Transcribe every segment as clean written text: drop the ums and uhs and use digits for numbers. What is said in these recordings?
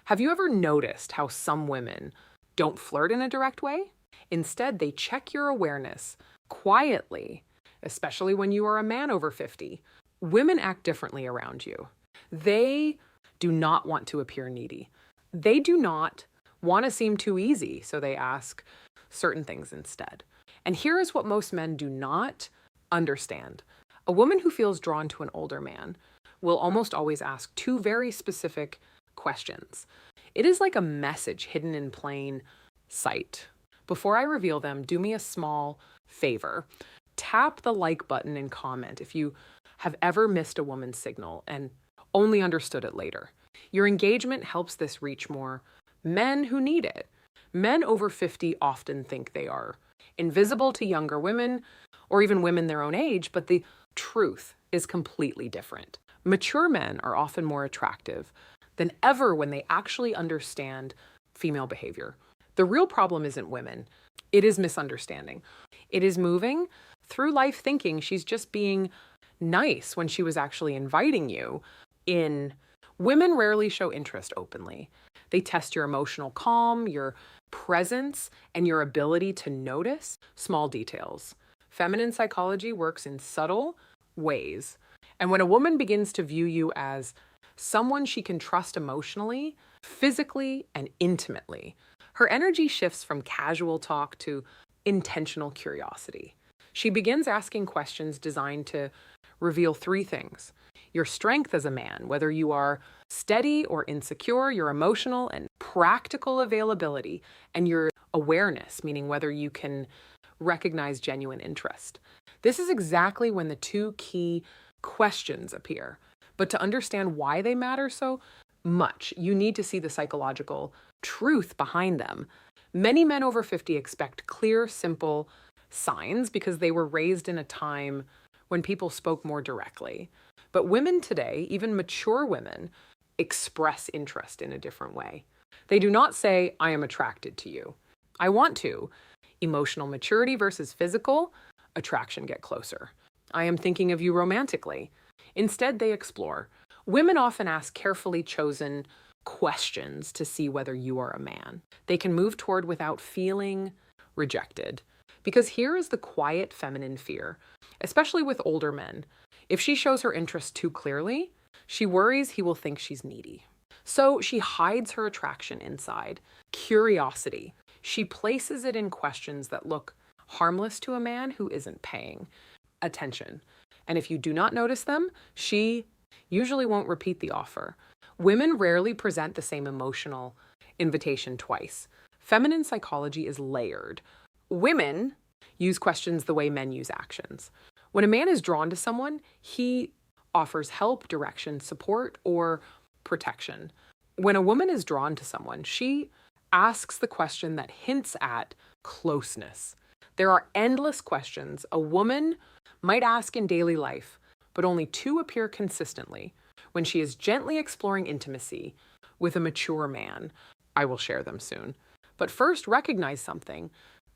Have you ever noticed how some women don't flirt in a direct way? Instead, they check your awareness quietly, especially when you are a man over 50. Women act differently around you. They do not want to appear needy. They do not want to seem too easy, so they ask certain things instead. And here is what most men do not understand. A woman who feels drawn to an older man will almost always ask two very specific questions. It is like a message hidden in plain sight. Before I reveal them, do me a small favor. Tap the like button and comment if you have ever missed a woman's signal and only understood it later. Your engagement helps this reach more men who need it. Men over 50 often think they are invisible to younger women or even women their own age, but the truth is completely different. Mature men are often more attractive than ever when they actually understand female behavior. The real problem isn't women. It is misunderstanding. It is moving through life thinking she's just being nice when she was actually inviting you in. Women rarely show interest openly. They test your emotional calm, your presence, and your ability to notice small details. Feminine psychology works in subtle ways. And when a woman begins to view you as someone she can trust emotionally, physically, and intimately, her energy shifts from casual talk to intentional curiosity. She begins asking questions designed to reveal three things: your strength as a man, whether you are steady or insecure, your emotional and practical availability, and your awareness, meaning whether you can recognize genuine interest. This is exactly when the two key questions appear. But to understand why they matter so much, you need to see the psychological truth behind them. Many men over 50 expect clear, simple signs because they were raised in a time when people spoke more directly. But women today, even mature women, express interest in a different way. They do not say, I am attracted to you. I want to. Emotional maturity versus physical attraction get closer. I am thinking of you romantically. Instead, they explore. Women often ask carefully chosen questions to see whether you are a man they can move toward without feeling rejected. Because here is the quiet feminine fear, especially with older men. If she shows her interest too clearly, she worries he will think she's needy. So she hides her attraction inside curiosity. She places it in questions that look harmless to a man who isn't paying attention. And if you do not notice them, she usually won't repeat the offer. Women rarely present the same emotional invitation twice. Feminine psychology is layered. Women use questions the way men use actions. When a man is drawn to someone, he offers help, direction, support, or protection. When a woman is drawn to someone, she asks the question that hints at closeness. There are endless questions a woman might ask in daily life, but only two appear consistently when she is gently exploring intimacy with a mature man. I will share them soon. But first, recognize something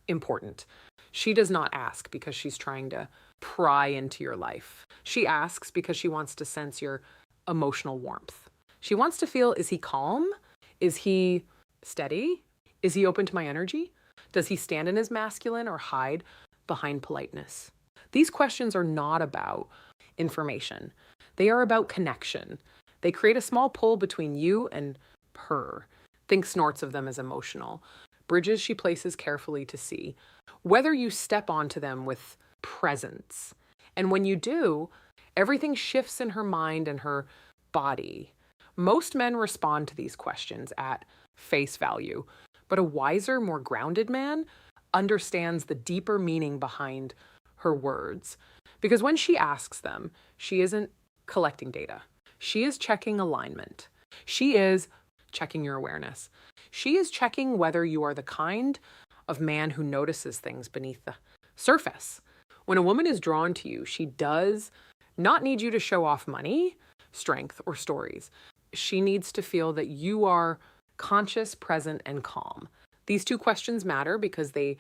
important. She does not ask because she's trying to pry into your life. She asks because she wants to sense your emotional warmth. She wants to feel, is he calm? Is he steady? Is he open to my energy? Does he stand in his masculine or hide behind politeness? These questions are not about information. They are about connection. They create a small pull between you and her. Think snorts of them as emotional. Bridges she places carefully to see. Whether you step onto them with presence. And when you do, everything shifts in her mind and her body. Most men respond to these questions at face value, but a wiser, more grounded man understands the deeper meaning behind her words. Because when she asks them, she isn't collecting data. She is checking alignment. She is checking your awareness. She is checking whether you are the kind of man who notices things beneath the surface. When a woman is drawn to you, she does not need you to show off money, strength, or stories. She needs to feel that you are conscious, present, and calm. These two questions matter because they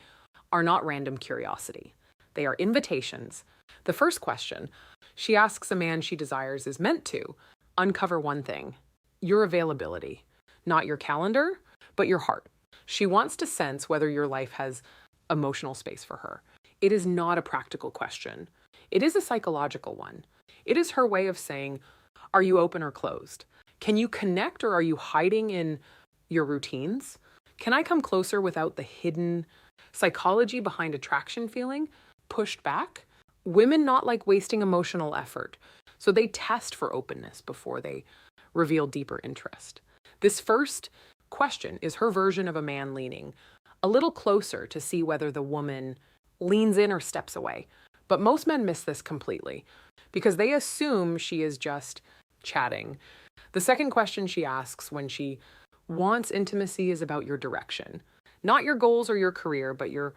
are not random curiosity. They are invitations. The first question she asks a man she desires is meant to uncover one thing: your availability. not your calendar, but your heart. She wants to sense whether your life has emotional space for her. It is not a practical question. It is a psychological one. It is her way of saying, are you open or closed? Can you connect, or are you hiding in your routines? Can I come closer without the hidden psychology behind attraction feeling pushed back? Women not like wasting emotional effort, so they test for openness before they reveal deeper interest. This first question is her version of a man leaning a little closer to see whether the woman leans in or steps away. But most men miss this completely because they assume she is just chatting. The second question she asks when she wants intimacy is about your direction, not your goals or your career, but your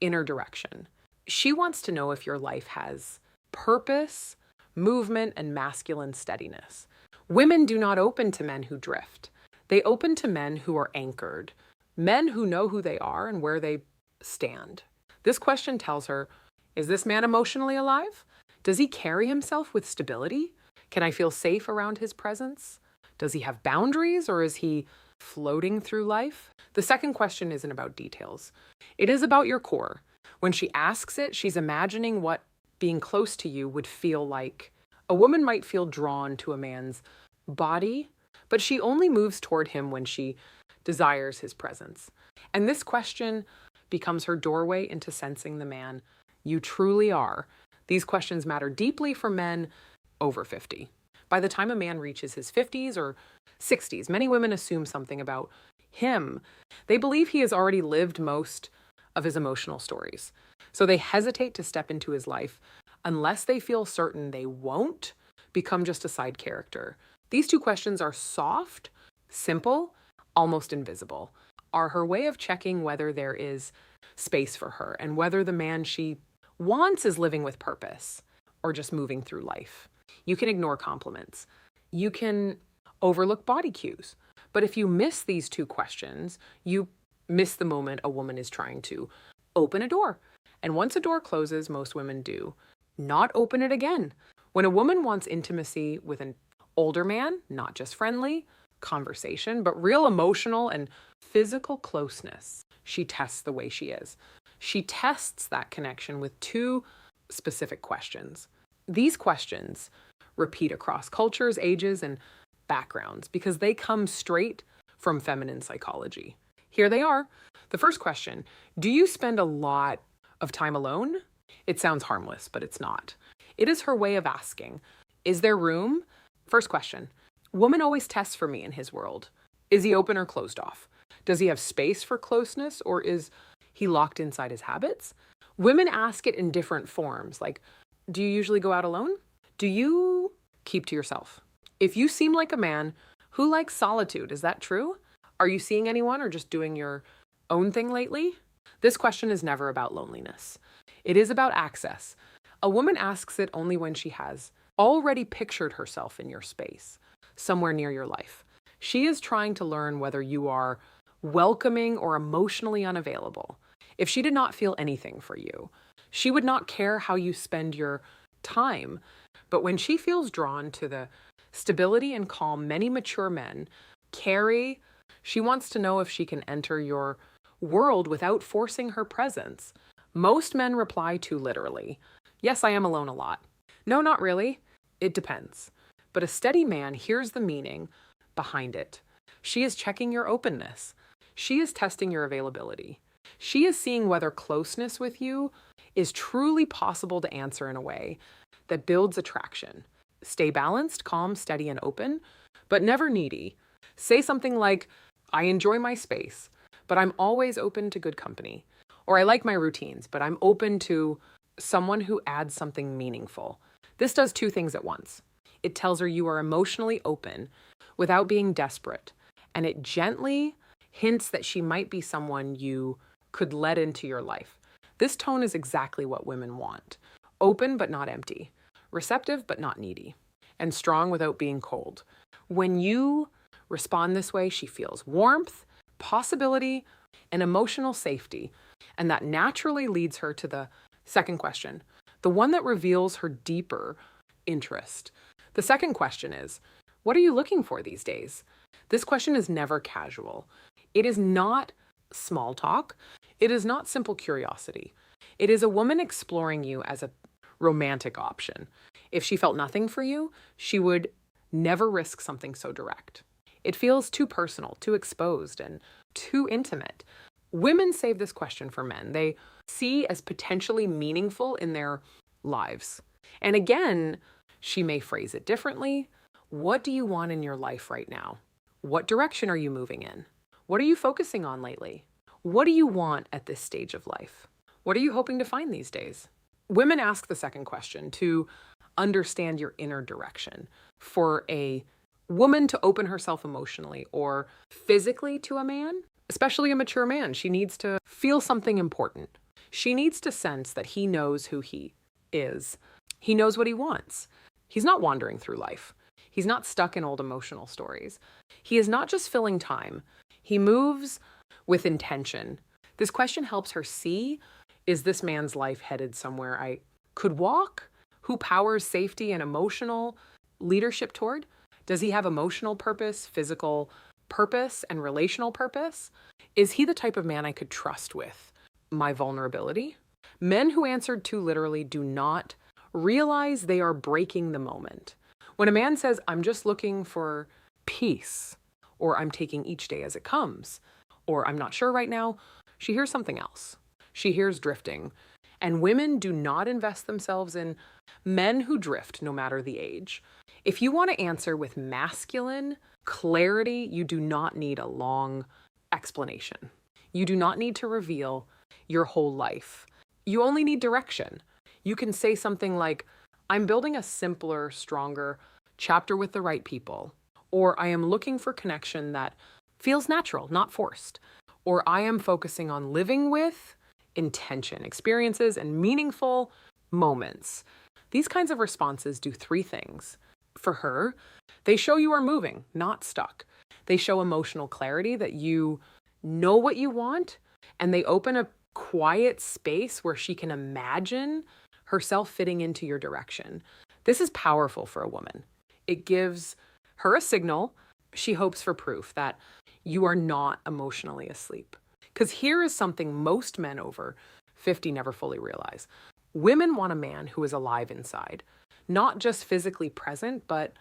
inner direction. She wants to know if your life has purpose, movement, and masculine steadiness. Women do not open to men who drift. They open to men who are anchored, men who know who they are and where they stand. This question tells her, is this man emotionally alive? Does he carry himself with stability? Can I feel safe around his presence? Does he have boundaries, or is he floating through life? The second question isn't about details. It is about your core. When she asks it, she's imagining what being close to you would feel like. A woman might feel drawn to a man's body, but she only moves toward him when she desires his presence. And this question becomes her doorway into sensing the man you truly are. These questions matter deeply for men over 50. By the time a man reaches his 50s or 60s, many women assume something about him. They believe he has already lived most of his emotional stories. So they hesitate to step into his life unless they feel certain they won't become just a side character. These two questions are soft, simple, almost invisible, are her way of checking whether there is space for her and whether the man she wants is living with purpose or just moving through life. You can ignore compliments. You can overlook body cues. But if you miss these two questions, you miss the moment a woman is trying to open a door. And once a door closes, most women do not open it again. When a woman wants intimacy with an older man, not just friendly conversation, but real emotional and physical closeness, she tests the way she is. She tests that connection with two specific questions. These questions repeat across cultures, ages, and backgrounds because they come straight from feminine psychology. Here they are. The first question, do you spend a lot of time alone? It sounds harmless, but it's not. It is her way of asking, is there room? First question, woman always tests for me in his world. Is he open or closed off? Does he have space for closeness, or is he locked inside his habits? Women ask it in different forms, like, do you usually go out alone? Do you keep to yourself? If you seem like a man who likes solitude, is that true? Are you seeing anyone or just doing your own thing lately? This question is never about loneliness. It is about access. A woman asks it only when she has already pictured herself in your space, somewhere near your life. She is trying to learn whether you are welcoming or emotionally unavailable. If she did not feel anything for you, she would not care how you spend your time. But when she feels drawn to the stability and calm many mature men carry, she wants to know if she can enter your world without forcing her presence. Most men reply too literally. Yes, I am alone a lot. No, not really. It depends. But a steady man hears the meaning behind it. She is checking your openness. She is testing your availability. She is seeing whether closeness with you is truly possible to answer in a way that builds attraction. Stay balanced, calm, steady, and open, but never needy. Say something like, I enjoy my space, but I'm always open to good company. Or I like my routines, but I'm open to someone who adds something meaningful. This does two things at once. It tells her you are emotionally open without being desperate, and it gently hints that she might be someone you could let into your life. This tone is exactly what women want. Open but not empty. Receptive but not needy. And strong without being cold. When you respond this way, she feels warmth, possibility, and emotional safety. And that naturally leads her to the second question, the one that reveals her deeper interest. The second question is, what are you looking for these days? This question is never casual. It is not small talk. It is not simple curiosity. It is a woman exploring you as a romantic option. If she felt nothing for you, she would never risk something so direct. It feels too personal, too exposed, and too intimate. Women save this question for men. They see as potentially meaningful in their lives. And again, she may phrase it differently. What do you want in your life right now? What direction are you moving in? What are you focusing on lately? What do you want at this stage of life? What are you hoping to find these days? Women ask the second question to understand your inner direction. For a woman to open herself emotionally or physically to a man, especially a mature man, she needs to feel something important. She needs to sense that he knows who he is. He knows what he wants. He's not wandering through life. He's not stuck in old emotional stories. He is not just filling time. He moves with intention. This question helps her see, is this man's life headed somewhere I could walk? Who powers safety and emotional leadership toward? Does he have emotional purpose, physical purpose, and relational purpose? Is he the type of man I could trust with my vulnerability? Men who answered too literally do not realize they are breaking the moment. When a man says, I'm just looking for peace, or I'm taking each day as it comes, or I'm not sure right now, she hears something else. She hears drifting. And women do not invest themselves in men who drift, no matter the age. If you want to answer with masculine clarity, you do not need a long explanation. You do not need to reveal your whole life. You only need direction. You can say something like, I'm building a simpler, stronger chapter with the right people, or I am looking for connection that feels natural, not forced, or I am focusing on living with intention, experiences, and meaningful moments. These kinds of responses do three things. For her, they show you are moving, not stuck. They show emotional clarity that you know what you want, and they open a quiet space where she can imagine herself fitting into your direction. This is powerful for a woman. It gives her a signal. She hopes for proof that you are not emotionally asleep. Because here is something most men over 50 never fully realize. Women want a man who is alive inside, not just physically present, but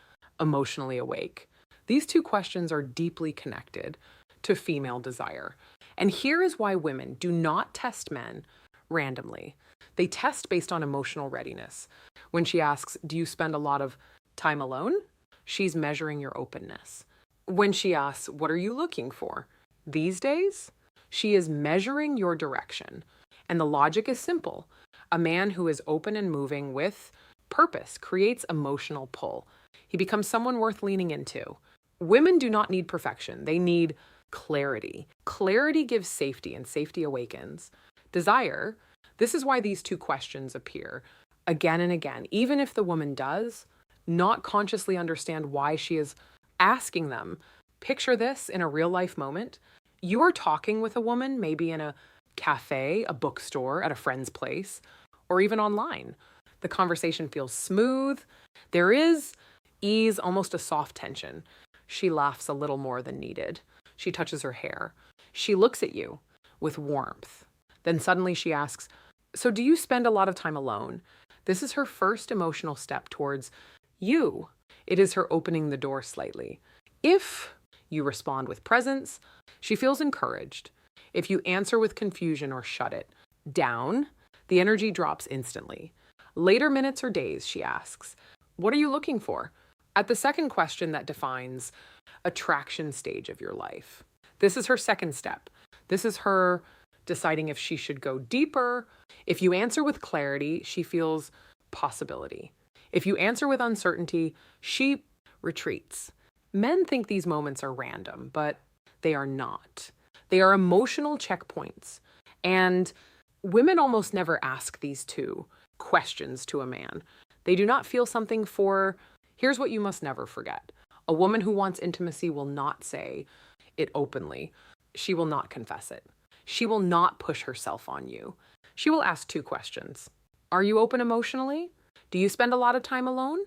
emotionally awake. These two questions are deeply connected to female desire. And here is why women do not test men randomly. They test based on emotional readiness. When she asks, do you spend a lot of time alone? She's measuring your openness. When she asks, what are you looking for these days? She is measuring your direction. And the logic is simple. A man who is open and moving with purpose creates emotional pull. He becomes someone worth leaning into. Women do not need perfection. They need clarity. Clarity gives safety, and safety awakens desire. This is why these two questions appear again and again, even if the woman does not consciously understand why she is asking them. Picture this in a real life moment. You are talking with a woman, maybe in a cafe, a bookstore, at a friend's place, or even online. The conversation feels smooth. There is ease, almost a soft tension. She laughs a little more than needed. She touches her hair. She looks at you with warmth. Then suddenly she asks, so do you spend a lot of time alone? This is her first emotional step towards you. It is her opening the door slightly. If you respond with presence, she feels encouraged. If you answer with confusion or shut it down, the energy drops instantly. Later minutes or days, she asks, what are you looking for? At the second question that defines attraction stage of your life. This is her second step. This is her deciding if she should go deeper. If you answer with clarity, she feels possibility. If you answer with uncertainty, she retreats. Men think these moments are random, but they are not. They are emotional checkpoints. And women almost never ask these two questions to a man. They do not feel something for, here's what you must never forget. A woman who wants intimacy will not say it openly. She will not confess it. She will not push herself on you. She will ask two questions. Are you open emotionally? Do you spend a lot of time alone?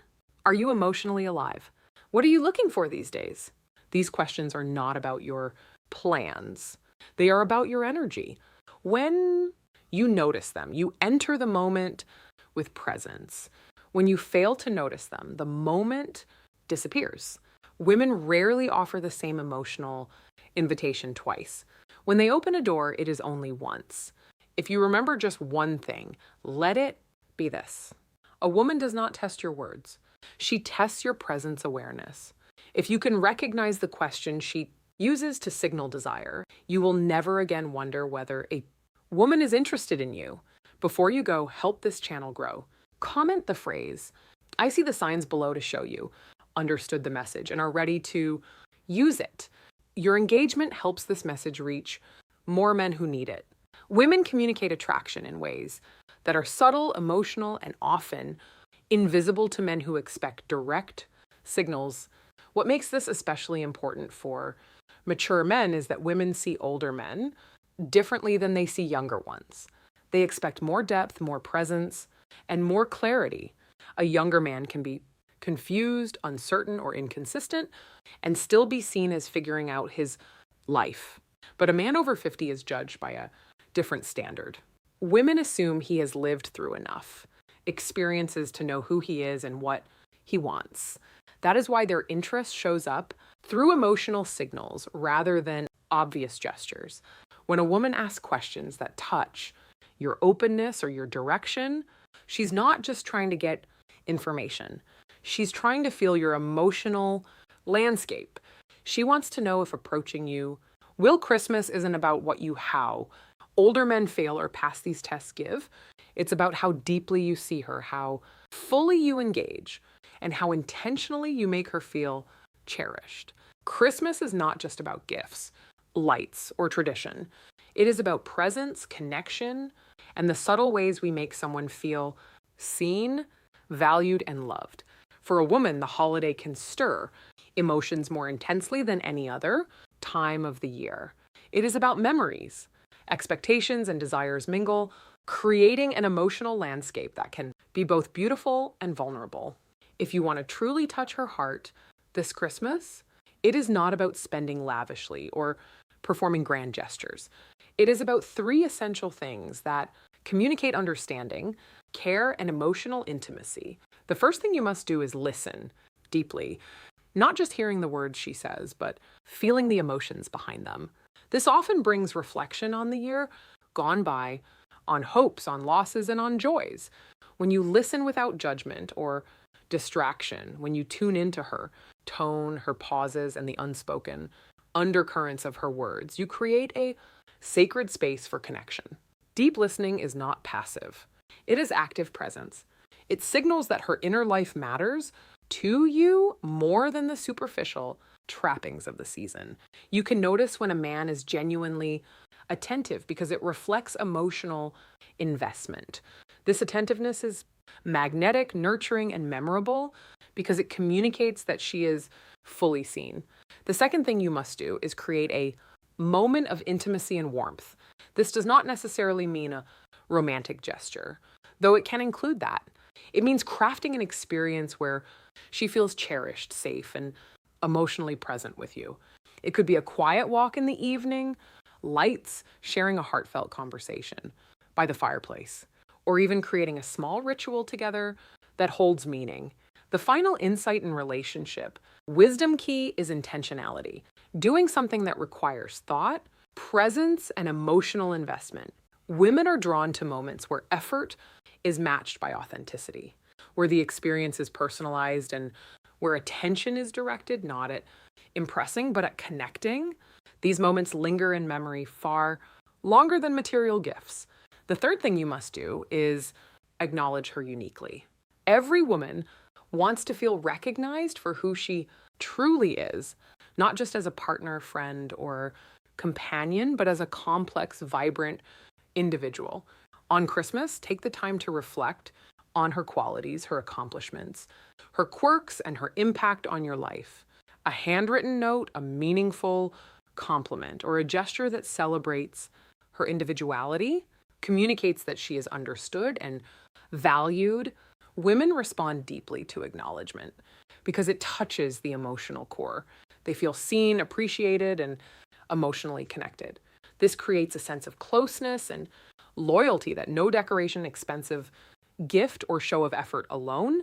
Are you emotionally alive? What are you looking for these days? These questions are not about your plans. They are about your energy. When you notice them, you enter the moment with presence. When you fail to notice them, the moment disappears. Women rarely offer the same emotional invitation twice. When they open a door, it is only once. If you remember just one thing, let it be this. A woman does not test your words. She tests your presence awareness. If you can recognize the question she uses to signal desire, you will never again wonder whether a woman is interested in you. Before you go, help this channel grow. Comment the phrase, "I see the signs below to show you understood the message and are ready to use it." Your engagement helps this message reach more men who need it. Women communicate attraction in ways that are subtle, emotional, and often invisible to men who expect direct signals. What makes this especially important for mature men is that women see older men differently than they see younger ones. They expect more depth, more presence, and more clarity. A younger man can be confused, uncertain, or inconsistent, and still be seen as figuring out his life. But a man over 50 is judged by a different standard. Women assume he has lived through enough experiences to know who he is and what he wants. That is why their interest shows up through emotional signals rather than obvious gestures. When a woman asks questions that touch your openness or your direction, she's not just trying to get information. She's trying to feel your emotional landscape. She wants to know if approaching you. Will Christmas isn't about what you how older men fail or pass these tests give. It's about how deeply you see her, how fully you engage, and how intentionally you make her feel cherished. Christmas is not just about gifts, lights, or tradition. It is about presence, connection, and the subtle ways we make someone feel seen, valued, and loved. For a woman, the holiday can stir emotions more intensely than any other time of the year. It is about memories. Expectations and desires mingle, creating an emotional landscape that can be both beautiful and vulnerable. If you want to truly touch her heart this Christmas, it is not about spending lavishly or performing grand gestures. It is about 3 essential things that communicate understanding, care, and emotional intimacy. The first thing you must do is listen deeply, not just hearing the words she says, but feeling the emotions behind them. This often brings reflection on the year gone by, on hopes, on losses, and on joys. When you listen without judgment or distraction, when you tune into her tone, her pauses, and the unspoken undercurrents of her words, you create a sacred space for connection. Deep listening is not passive. It is active presence. It signals that her inner life matters to you more than the superficial trappings of the season. You can notice when a man is genuinely attentive because it reflects emotional investment. This attentiveness is magnetic, nurturing, and memorable because it communicates that she is fully seen. The second thing you must do is create a moment of intimacy and warmth. This does not necessarily mean a romantic gesture, though it can include that. It means crafting an experience where she feels cherished, safe, and emotionally present with you. It could be a quiet walk in the evening, lights, sharing a heartfelt conversation by the fireplace, or even creating a small ritual together that holds meaning. The final insight in relationship, wisdom key is intentionality, doing something that requires thought, presence, and emotional investment. Women are drawn to moments where effort is matched by authenticity, where the experience is personalized and where attention is directed not at impressing, but at connecting. These moments linger in memory far longer than material gifts. The third thing you must do is acknowledge her uniquely. Every woman wants to feel recognized for who she truly is, not just as a partner, friend, or companion, but as a complex, vibrant individual. On Christmas, take the time to reflect on her qualities, her accomplishments, her quirks, and her impact on your life. A handwritten note, a meaningful compliment, or a gesture that celebrates her individuality communicates that she is understood and valued. Women respond deeply to acknowledgement because it touches the emotional core. They feel seen, appreciated, and emotionally connected. This creates a sense of closeness and loyalty that no decoration, expensive gift, or show of effort alone